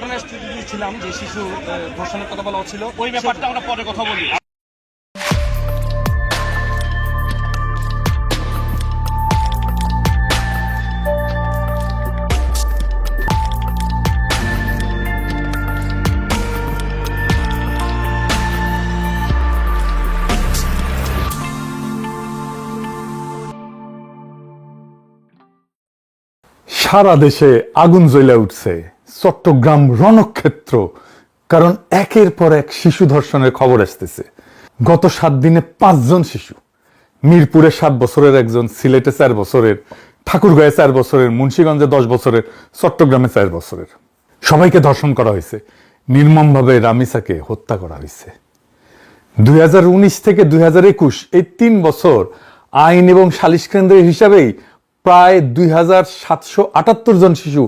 ঘটনায় ছিলাম যে শিশু ধর্ষণের কথা বলা হচ্ছিল, ওই ব্যাপারটা আমরা পরে কথা বলি। সারা দেশে আগুন জ্বলে উঠছে, চট্টগ্রাম রণক্ষেত্র। কারণ একের পর এক শিশু ধর্ষণের খবর আসতেছে। গত 7 দিনে 5 জন শিশু, মিরপুরে 7 বছরের একজন, সিলেটে 4 বছরের, ঠাকুরগাঁয়ে 4 বছরের, মুন্সিগঞ্জে 10 বছরের, চট্টগ্রামে 4 বছরের, সবাইকে ধর্ষণ করা হয়েছে। নির্মমভাবে রামিসাকে হত্যা করা হয়েছে। 2019 থেকে 2021 এই 3 বছর আইন এবং সালিশ কেন্দ্রের হিসাবেই প্রায় 2778 জন শিশু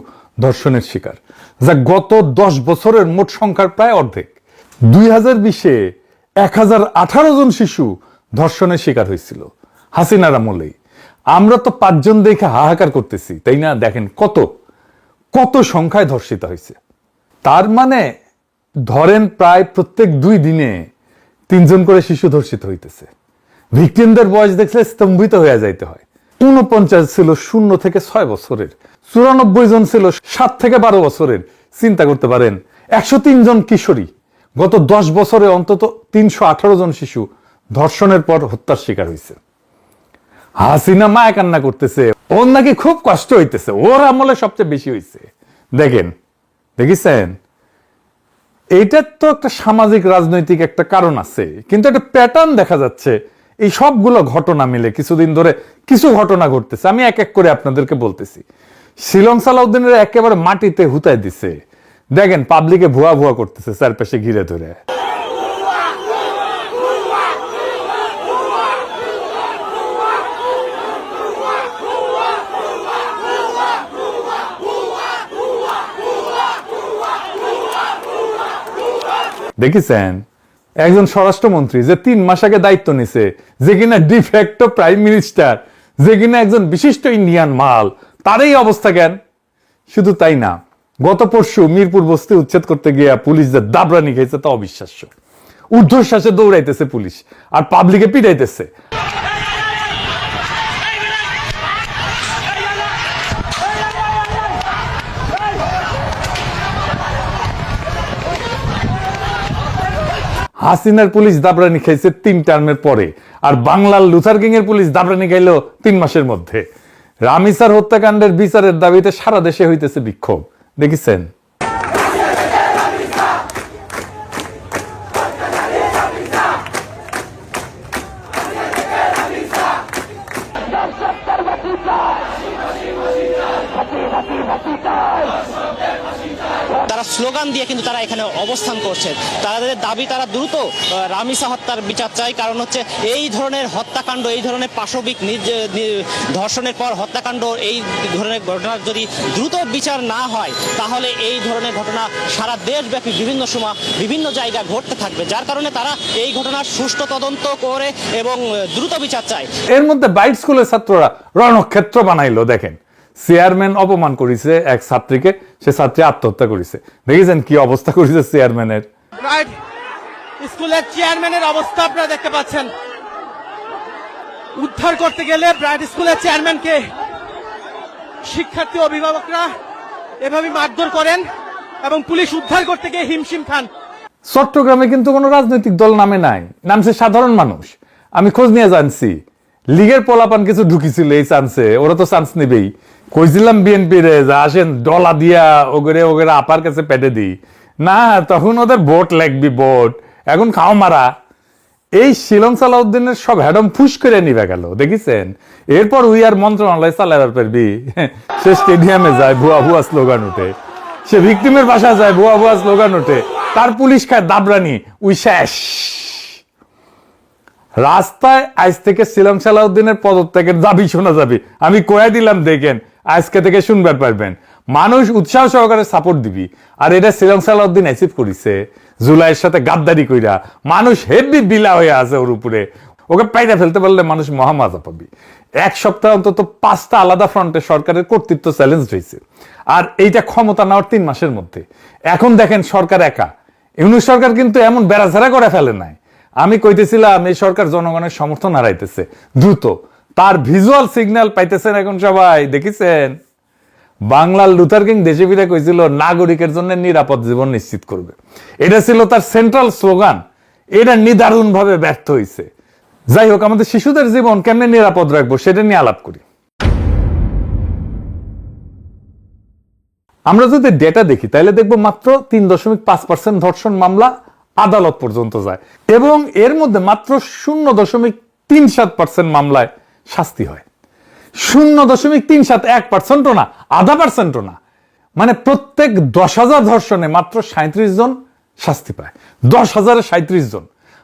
ধর্ষণের শিকার, যা গত 10 বছরের মোট সংখ্যার প্রায় অর্ধেক। 2020-এ 1018 জন শিশু ধর্ষণের শিকার হয়েছিল হাসিনার আমলেই। আমরা তো 5 জন দেখে হাহাকার করতেছি, তাই না? দেখেন কত কত সংখ্যায় ধর্ষিত হয়েছে। তার মানে ধরেন প্রায় প্রত্যেক 2 দিনে 3 জন করে শিশু ধর্ষিত হইতেছে। ভিকটিমদের বয়স দেখলে স্তম্ভিত হয়ে যাইতে হয়। 49 ছিল 0 থেকে 6 বছরের, 94 জন ছিল 7 থেকে 12 বছরের। চিন্তা করতে পারেন, 103 জন কিশোরী। গত 10 বছরে অন্তত 318 জন শিশু ধর্ষণের পর হত্যার শিকার হয়েছে। হাসিনা মায়া কান্না করতেছে, ওর নাকি খুব কষ্ট হইতেছে, ওর আমলে সবচেয়ে বেশি হয়েছে। দেখেন, দেখেছেন, এইটার তো একটা সামাজিক রাজনৈতিক একটা কারণ আছে, কিন্তু একটা প্যাটার্ন দেখা যাচ্ছে। এই সবগুলো ঘটনা মিলে কিছুদিন ধরে কিছু ঘটনা ঘটতেছে। আমি এক এক করে আপনাদেরকে বলতেছি। শিলং সালাউদ্দিনের একেবারে মাটিতে হুতায় দিছে। দেখেন পাবলিকে ভুয়া ভুয়া করতেছে চারপাশে ঘিরে ধরে। দেখেছেন একজন স্বরাষ্ট্রমন্ত্রী যে 3 মাস আগে দায়িত্ব নিছে, যে কিনা ডিফ্যাক্টো প্রাইম মিনিস্টার, যে কিনা একজন বিশিষ্ট ইন্ডিয়ান মাল, তার এই অবস্থা কেন? শুধু তাই না, গত পরশু মিরপুর বস্তি উচ্ছেদ করতে গিয়া পুলিশ যে দাবরানি খেয়েছে তা অবিশ্বাস্য। ঊর্ধ্বশ্বাসে দৌড়াইতেছে পুলিশ আর পাবলিকে পিটাইতেছে। হাসিনার পুলিশ দাবরানি খাইছে 3 টার্মের পরে, আর বাংলার লুথার কিং এর পুলিশ দাবরানি খাইল 3 মাসের মধ্যে। রামিসার হত্যাকাণ্ডের বিচারের দাবিতে সারা দেশে হইতেছে বিক্ষোভ। দেখেছেন? তারা স্লোগান দিয়ে কিন্তু তারা এখানে অবস্থান করছে। তাদের দাবি, তারা দ্রুত রামিসা হত্যার বিচার চাই। কারণ হচ্ছে এই ধরনের হত্যাকাণ্ড, এই ধরনের পাশবিক ধর্ষণের পর হত্যাকাণ্ড, এই ধরনের ঘটনার যদি দ্রুত বিচার না হয় তাহলে এই ধরনের ঘটনা সারা দেশব্যাপী বিভিন্ন সময় বিভিন্ন জায়গায় ঘটতে থাকবে। যার কারণে তারা এই ঘটনার সুষ্ঠু তদন্ত করে এবং দ্রুত বিচার চায়। এর মধ্যে বাইট স্কুলের ছাত্ররা রণক্ষেত্র বানাইলো। দেখেন, চেয়ারম্যান অপমান করেছে এক ছাত্রীকে, সে ছাত্রী আত্মহত্যা করেছে। দেখেছেন কি অবস্থা করেছে চেয়ারম্যানের? রাইট স্কুলের চেয়ারম্যানের অবস্থা আপনারা দেখতে পাচ্ছেন। উদ্ধার করতে গেলে ব্রাইট স্কুলের চেয়ারম্যানকে শিক্ষার্থী অভিভাবকরা এভাবে মারধর করেন এবং পুলিশ উদ্ধার করতে গিয়ে হিমশিম খান। চট্টগ্রামে কিন্তু কোনো রাজনৈতিক দল নামে নাই, নামছে সাধারণ মানুষ। আমি খোঁজ নিয়ে জানছি লীগের পোলাপান কিছু ঢুকিছিল এই চান্সে, ওরা তো চান্স নেবেই। কইছিলাম বিএনপি রে যা আসেন ডলা দিয়া ওগরে ওগরে আপার কাছে পেটে দিই না, তখন ওদের ভোট লাগবি, ভোট এখন খাও মারা। এই শিলং সালাউদ্দিনের সব হ্যাডম ফুস করে নিবে গেল। দেখেছেন? এরপর উই আর মন্ত্রণালয় চালাবার পারবি। সে স্টেডিয়ামে যায়, ভুয়া ভুয়া স্লোগান উঠে। সে ভিকটিমের বাসায় যায়, ভুয়া ভুয়া স্লোগান উঠে। তার পুলিশ খায় দাবরানি, উই শেষ। রাস্তায় আজ থেকে শিলং সালাউদ্দিনের পদত্যাগের দাবি শোনা যাবে। আমি কয়ে দিলাম, দেখেন আজকে থেকে শুনবার পারবেন। মানুষ উৎসাহ সহকারে সাপোর্ট দিবি। আর এটা শিলং সালাউদ্দিন অ্যাচিভ করেছে জুলাইয়ের সাথে গাদ্দারি কইরা। মানুষ হেভি বিলা হয়ে আছে ওর উপরে। ওকে পাইরা ফেলতে পারলে মানুষ মহামজা পাবি। এক সপ্তাহ অন্তত 5টা আলাদা ফ্রন্টে সরকারের কর্তৃত্ব চ্যালেঞ্জ হয়েছে, আর এইটা ক্ষমতা নেওয়ার 3 মাসের মধ্যে। এখন দেখেন সরকার একা। ইউনূস সরকার কিন্তু এমন বেড়াঝাড়া করে ফেলে নাই। আমি কইতেছিলাম এই সরকার জনগণের সমর্থন হারাইতেছে দ্রুত, তার ভিজুয়াল সিগন্যাল পাইতেছেন এখন সবাই। দেখেছেন বাংলার লুথার কিং দেশে ফিরে কইছিল নাগরিকের জন্য নিরাপদ জীবন নিশ্চিত করবে, এটা ছিল তার সেন্ট্রাল স্লোগান। এটা নিদারুণ ভাবে ব্যর্থ হয়েছে। যাই হোক, আমাদের শিশুদের জীবন কেমনে নিরাপদ রাখবো সেটা নিয়ে আলাপ করি। আমরা যদি ডেটা দেখি তাহলে দেখবো মাত্র 3.5% ধর্ষণ মামলা আদালত পর্যন্ত যায়, এবং এর মধ্যে মাত্র 0.37% মামলায় শাস্তি হয়। 0.37, 1%ও না, 0.5%ও না। মানে প্রত্যেক 10,000 ধর্ষণে মাত্র 37 জন শাস্তি পায়। 10,000-এ 37 জন,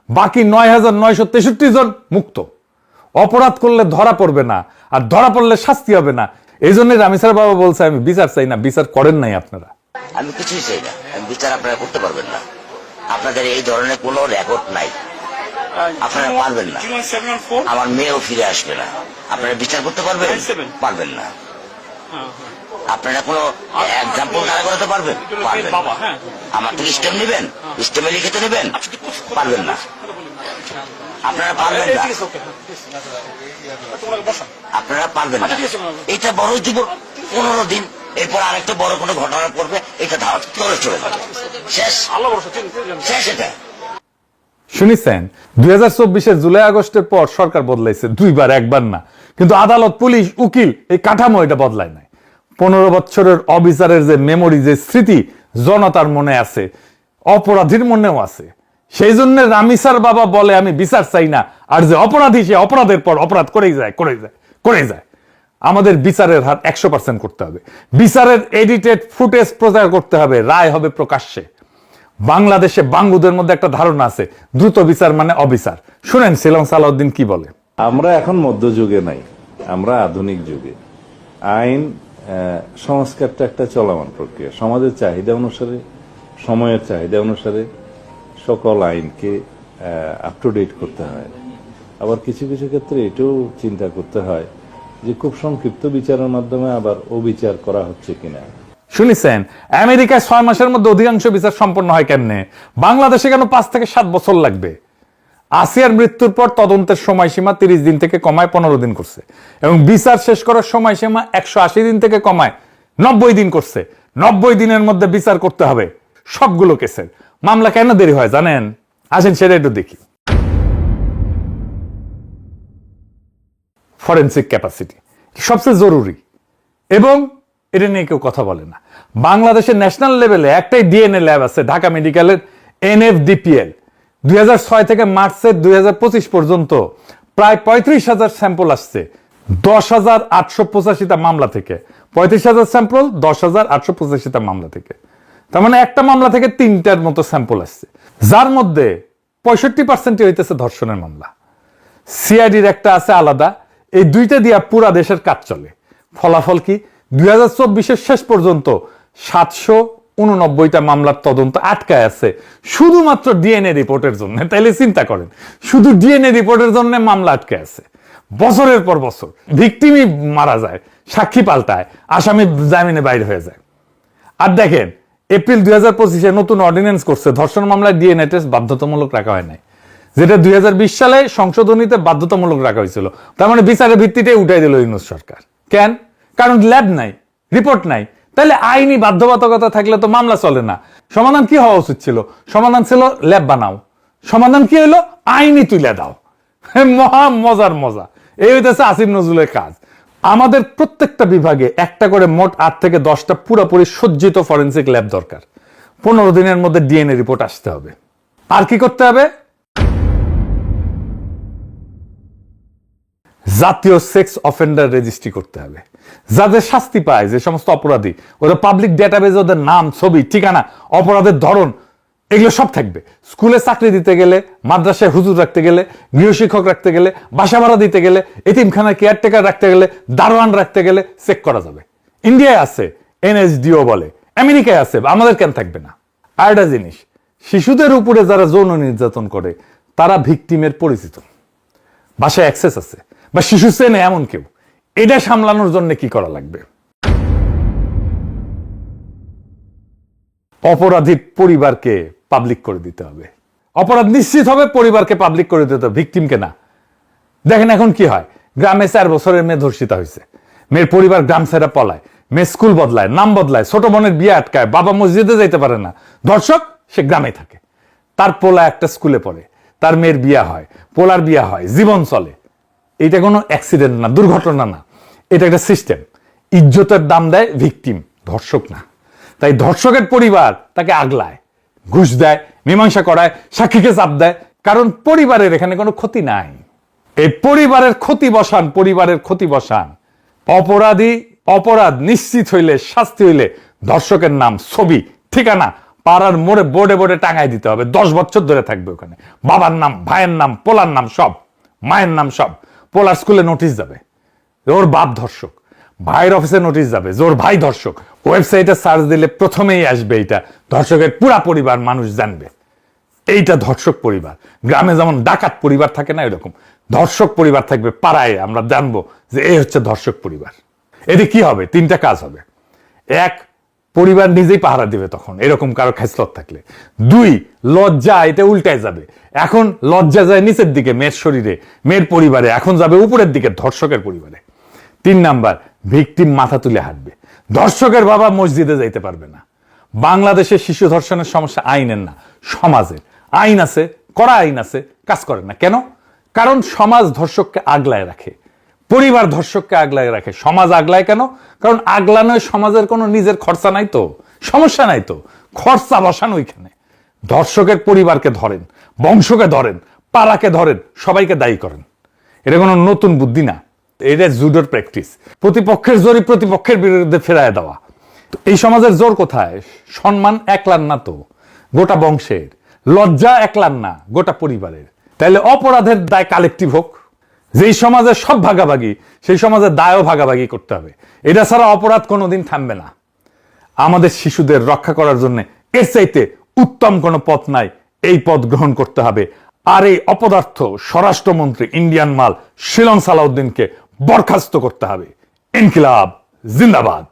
বাকি 9,963 জন মুক্ত। অপরাধ করলে ধরা পড়বে না, আর ধরা পড়লে শাস্তি হবে না। এই জন্য রামিসার বাবা বলছে আমি বিচার চাই না। বিচার করেন নাই আপনারা। আমি কিছুই চাই না, আমি বিচার আপনারা করতে পারবেন না। আপনাদের এই ধরনের কোনো রেকর্ড নাই, আপনারা পারবেন না। আমার মেয়েও ফিরে আসবে না। আপনারা বিচার করতে পারবেন? পারবেন না। আপনারা কোনো এক্সাম্পল দাঁড়া করাতে পারবেন? পারবেন না। আমার থেকে স্টেম নেবেন, স্টেমে লিখিত নেবেন? পারবেন না। আপনারা পারবেন না, আপনারা পারবেন না। এটা বড় জীবন 15 দিন, এরপর আরেকটা বড় কোনো ঘটনা পড়বে, এটা ধাওয়া করে চলে যাবে, শেষ শেষ। এটা শুনেছেন 2024-এর জুলাই আগস্টের পর সরকার বদলাইছে 2 বার, 1 বার না। কিন্তু আদালত, পুলিশ, উকিল এই কাঠামো এটা বদলায় নাই। 15 বছরের অবিচারের যে মেমোরি, যে স্মৃতি জনতার মনে আছে, অপরাধীর মনেও আছে। সেই জন্য রামিসার বাবা বলে আমি বিচার চাই না, আর যে অপরাধী সে অপরাধের পর অপরাধ করেই যায়। আমাদের বিচারের হার 100% করতে হবে। বিচারের এডিটেড ফুটেজ প্রচার করতে হবে, রায় হবে প্রকাশ্যে। বাংলাদেশে বাঙ্গুদের মধ্যে একটা ধারণা আছে দ্রুত বিচার মানে অবিচার। শুনেন শিলং সালাউদ্দিন কি বলে। আমরা এখন মধ্যযুগে নাই, আমরা আধুনিক যুগে। আইন সংস্কারটা একটা চলমান প্রক্রিয়া। সমাজের চাহিদা অনুসারে, সময়ের চাহিদা অনুসারে সকল আইনকে আপ টু ডেট করতে হয়। আবার কিছু কিছু ক্ষেত্রে এটাও চিন্তা করতে হয় যে খুব সংক্ষিপ্ত বিচারের মাধ্যমে আবার অবিচার করা হচ্ছে কিনা। শুনেছেন আমেরিকায় 6 মাসের মধ্যে অধিকাংশ বিচার সম্পন্ন হয় কেমনে? বাংলাদেশে কেন 5 থেকে 7 বছর লাগবে? আসিয়ার মৃত্যুর পর তদন্তের সময়সীমা 30 দিন থেকে কমায় 15 দিন করছে, এবং বিচার শেষ করার সময়সীমা 180 দিন থেকে কমায় 90 দিন করছে। 90 দিনের মধ্যে বিচার করতে হবে সবগুলো কেসের। মামলা কেন দেরি হয় জানেন? আসেন সেটা একটু দেখি। ফরেনসিক ক্যাপাসিটি সবচেয়ে জরুরি, এবং এটা নিয়ে কেউ কথা বলে না। বাংলাদেশের ন্যাশনাল লেভেলে একটাই ডিএনএ ল্যাব আছে, ঢাকা মেডিকেলের NFDPL। 2006 থেকে মার্চের 2025 পর্যন্ত প্রায় 35,000 স্যাম্পল আসছে 10,885টা মামলা থেকে। 35,000 স্যাম্পল 10,885টা মামলা থেকে। তার মানে একটা মামলা থেকে 3টার মতো স্যাম্পল আসছে, যার মধ্যে 65% হইতেছে ধর্ষণের মামলা। সিআইডির একটা আছে আলাদা। এই 2টা দিয়া পুরা দেশের কাজ চলে। ফলাফল কি? 2024-এর শেষ পর্যন্ত 789টা মামলার তদন্ত আটকায় আছে শুধুমাত্র ডিএনএ রিপোর্টের জন্য। তাইলে চিন্তা করেন, শুধু ডিএনএ রিপোর্টের জন্য মামলা আটকায় আছে বছরের পর বছর। ভিকটিমই মারা যায়, সাক্ষী পাল্টায়, আসামি জামিনে বাইরে হয়ে যায়। আর দেখেন এপ্রিল 2025-এ নতুন অর্ডিন্যান্স করছে, ধর্ষণ মামলায় ডিএনএ টেস্ট বাধ্যতামূলক রাখা হয় নাই, যেটা 2020 সালে সংশোধনীতে বাধ্যতামূলক রাখা হয়েছিল। তার মানে বিচারের ভিত্তিতে উঠাই দিল ইউনূস সরকার। কেন? কারণ ল্যাব নাই, রিপোর্ট নাই। তাহলে আইনি বাধ্যবাধকতা থাকলে তো মামলা চলে না। সমাধান কি হওয়া উচিত ছিল? সমাধান ছিল ল্যাব বানাও। সমাধান কি হলো? আইনি তুলে দাও। মহা মজার মজা। এই হইতেছে আসিফ নজরুলের কাজ। আমাদের প্রত্যেকটা বিভাগে একটা করে মোট 8 থেকে 10টা পুরোপুরি সজ্জিত ফরেনসিক ল্যাব দরকার। 15 দিনের মধ্যে ডিএনএ রিপোর্ট আসতে হবে। আর কি করতে হবে? জাতীয় সেক্স অফেন্ডার রেজিস্ট্রি করতে হবে। যাদের শাস্তি পায়, যে সমস্ত অপরাধী, ওরা পাবলিক ডেটাবেজে ওদের নাম, ছবি, ঠিকানা, অপরাধের ধরন এগুলো সব থাকবে। স্কুলে চাকরি দিতে গেলে, মাদ্রাসায় হুজুর রাখতে গেলে, গৃহশিক্ষক রাখতে গেলে, বাসা ভাড়া দিতে গেলে, এতিমখানায় কেয়ারটেকার রাখতে গেলে, দারোয়ান রাখতে গেলে চেক করা যাবে। ইন্ডিয়ায় আছে NSDO বলে, আমেরিকায় আছে, আমাদের কেন থাকবে না? আর একটা জিনিস, শিশুদের উপরে যারা যৌন নির্যাতন করে তারা ভিকটিমের পরিচিত। বাসায় অ্যাক্সেস আছে বা শিশু চেনে এমন কেউ, এটা সামলানোর জন্য কি করা লাগবে? অপরাধীর পরিবারকে পাবলিক করে দিতে হবে। অপরাধ নিশ্চিত হবে, পরিবারকে পাবলিক করে দিতে হবে, ভিকটিমকে না। দেখেন এখন কি হয়, গ্রামে 4 বছরের মেয়ে ধর্ষিতা হয়েছে, মেয়ের পরিবার গ্রাম ছেড়ে পলায়, মেয়ে স্কুল বদলায়, নাম বদলায়, ছোট বোনের বিয়ে আটকায়, বাবা মসজিদে যাইতে পারে না, ধর্ষক সে গ্রামে থাকে। তার পোলা একটা স্কুলে পড়ে, তার মেয়ের বিয়া হয়, পোলার বিয়া হয়, জীবন চলে। এটা কোনো অ্যাক্সিডেন্ট না, দুর্ঘটনা না, এটা একটা সিস্টেম। ইজ্জতের দাম দেয় ভিকটিম, ধর্ষক না। তাই ধর্ষকের পরিবার তাকে আগলায়, ঘুষ দেয়, মীমাংসা করায়, সাক্ষীকে চাপ দেয়, কারণ পরিবারের এখানে কোনো ক্ষতি নাই। এই পরিবারের ক্ষতি বসান, পরিবারের ক্ষতি বসান। অপরাধ নিশ্চিত হইলে, শাস্তি হইলে ধর্ষকের নাম, ছবি, ঠিকানা পাড়ার মোড়ে বোর্ডে বোর্ডে টাঙায় দিতে হবে। 10 বছর ধরে থাকবে ওখানে, বাবার নাম, ভাইয়ের নাম, পোলার নাম সব, মায়ের নাম সব। পোলার স্কুলে নোটিশ যাবে ওর বাপ ধর্ষক, ভাইয়ের অফিসে নোটিশ যাবে যে ওর ভাই ধর্ষক। ওয়েবসাইটে সার্চ দিলে প্রথমেই আসবে এইটা, ধর্ষকের পুরা পরিবার মানুষ জানবে এইটা ধর্ষক পরিবার। গ্রামে যেমন ডাকাত পরিবার থাকে না, এরকম ধর্ষক পরিবার থাকবে পাড়ায়, আমরা জানবো যে এই হচ্ছে ধর্ষক পরিবার। এতে কি হবে? 3টা কাজ হবে। 1, পরিবার নিজেই পাহারা দিবে তখন এরকম কারো খেসলত থাকলে। 2, লজ্জা এটা উল্টায় যাবে, এখন লজ্জা যায় নিচের দিকে মেয়ের শরীরে, মেয়ের পরিবারে, এখন যাবে উপরের দিকে ধর্ষকের পরিবারে। 3 নাম্বার, ভিকটিম মাথা তুলে হাঁটবে, ধর্ষকের বাবা মসজিদে যাইতে পারবে না। বাংলাদেশে শিশু ধর্ষণের সমস্যা আইনের না, সমাজের। আইন আছে, কড়া আইন আছে, কাজ করে না কেন? কারণ সমাজ ধর্ষককে আগলায় রাখে, পরিবার ধর্ষককে আগলায় রাখে। সমাজ আগলায় কেন? কারণ আগলানোয় সমাজের কোনো নিজের খরচা নাই তো, সমস্যা নাই তো, খরচা বসান ওইখানে। ধর্ষকের পরিবারকে ধরেন, বংশকে ধরেন, পাড়াকে ধরেন, সবাইকে দায়ী করেন। এটা কোনো নতুন বুদ্ধি না, এটা জুডোর প্র্যাকটিস। প্রতিপক্ষের জোরই প্রতিপক্ষের বিরুদ্ধে ফেরায় দেওয়া। তো এই সমাজের জোর কোথায়? সম্মান একলার না তো, গোটা বংশের। লজ্জা একলার না, গোটা পরিবারের। তাইলে অপরাধের দায় কালেকটিভ হোক। যেই সমাজের সব ভাগাভাগি, সেই সমাজের দায়ও ভাগাভাগি করতে হবে। এটা ছাড়া অপরাধ কোনোদিন থামবে না। আমাদের শিশুদের রক্ষা করার জন্য এর চাইতে উত্তম কোনো পথ নাই, এই পথ গ্রহণ করতে হবে। আর এই অপদার্থ স্বরাষ্ট্রমন্ত্রী ইন্ডিয়ান মাল শিলং সালাউদ্দিনকে বরখাস্ত করতে হবে। ইনকিলাব জিন্দাবাদ।